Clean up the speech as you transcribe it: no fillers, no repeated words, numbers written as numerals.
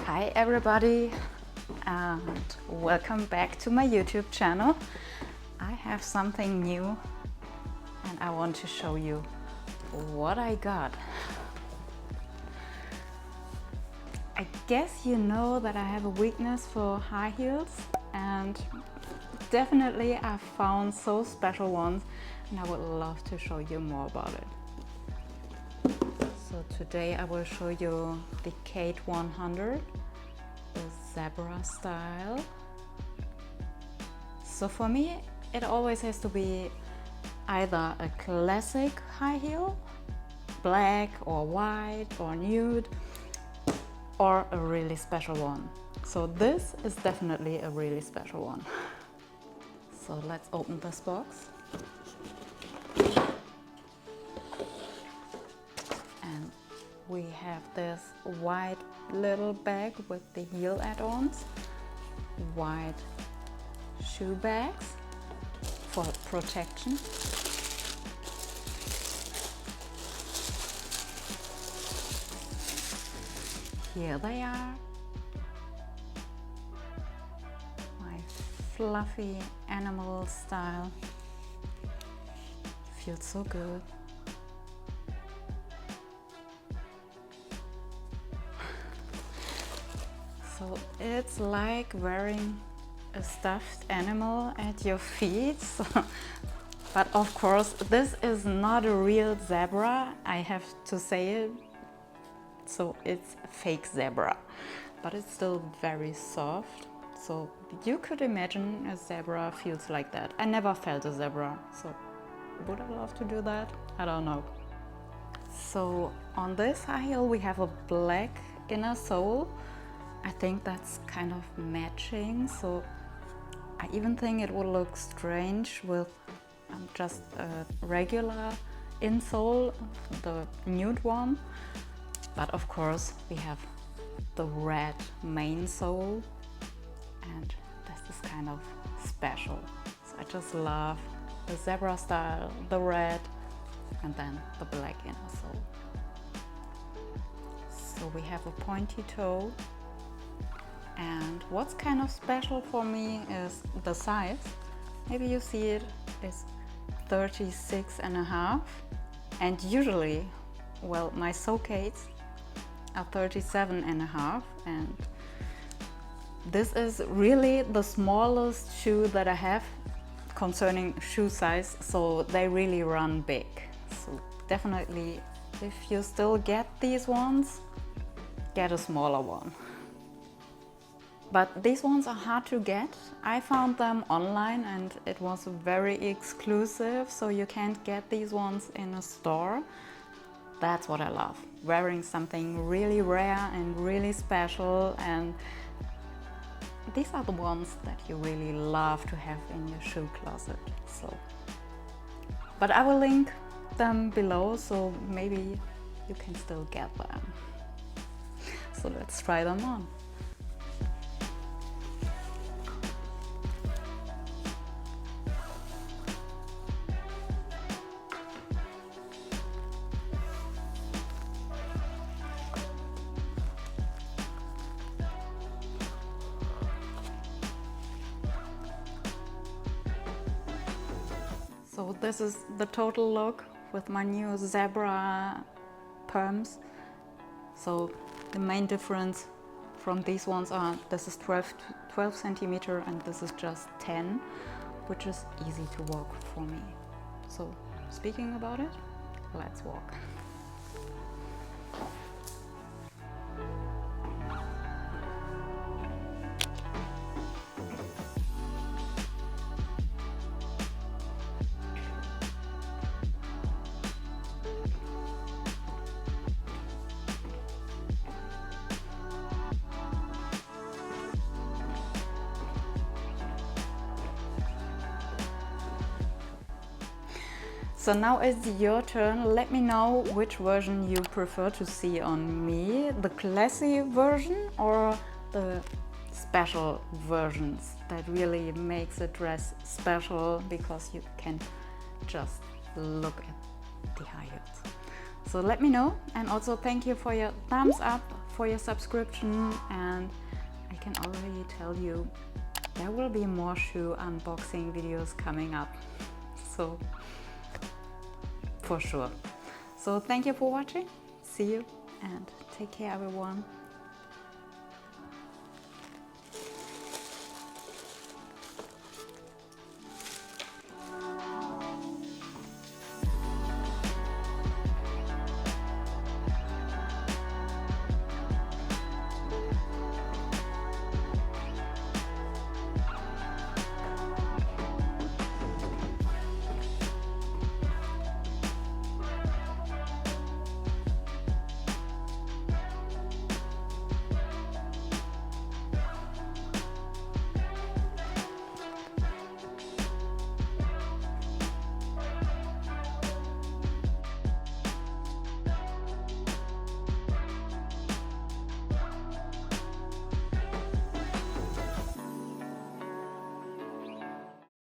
Hi everybody and welcome back to my YouTube channel. I have something new and I want to show you what I got. I guess you know that I have a weakness for high heels, and definitely I found so special ones and I would love to show you more about it. So today I will show you the Kate 100, the zebra style. So for me it always has to be either a classic high heel, black or white or nude, or a really special one. So this is definitely a really special one. So let's open this box. And we have this white little bag with the heel add-ons, white shoe bags for protection, here they are, my fluffy animal style, feels so good. So it's like wearing a stuffed animal at your feet. But of course this is not a real zebra, I have to say it. So it's a fake zebra, but it's still very soft. So you could imagine a zebra feels like that. I never felt a zebra, so would I love to do that? I don't know. So on this high heel we have a black inner sole. I think that's kind of matching, so I even think it would look strange with just a regular insole, the nude one. But of course we have the red main sole, and this is kind of special. So I just love the zebra style, the red, and then the black inner sole. So we have a pointy toe. And what's kind of special for me is the size. Maybe you see it is 36.5, and usually, well, my Socates are 37.5, and this is really the smallest shoe that I have concerning shoe size, so they really run big. So definitely, if you still get these ones, get a smaller one. But these ones are hard to get. I found them online and it was very exclusive, so you can't get these ones in a store. That's what I love, wearing something really rare and really special, and these are the ones that you really love to have in your shoe closet. So, but I will link them below, so maybe you can still get them. So let's try them on. So this is the total look with my new zebra perms. So the main difference from these ones are this is 12 centimeter and this is just 10, which is easy to walk for me. So speaking about it, let's walk. So now it's your turn. Let me know which version you prefer to see on me, the classy version or the special versions that really makes a dress special because you can just look at the high heels. So let me know, and also thank you for your thumbs up, for your subscription, and I can already tell you there will be more shoe unboxing videos coming up, so for sure. So thank you for watching, see you and take care everyone.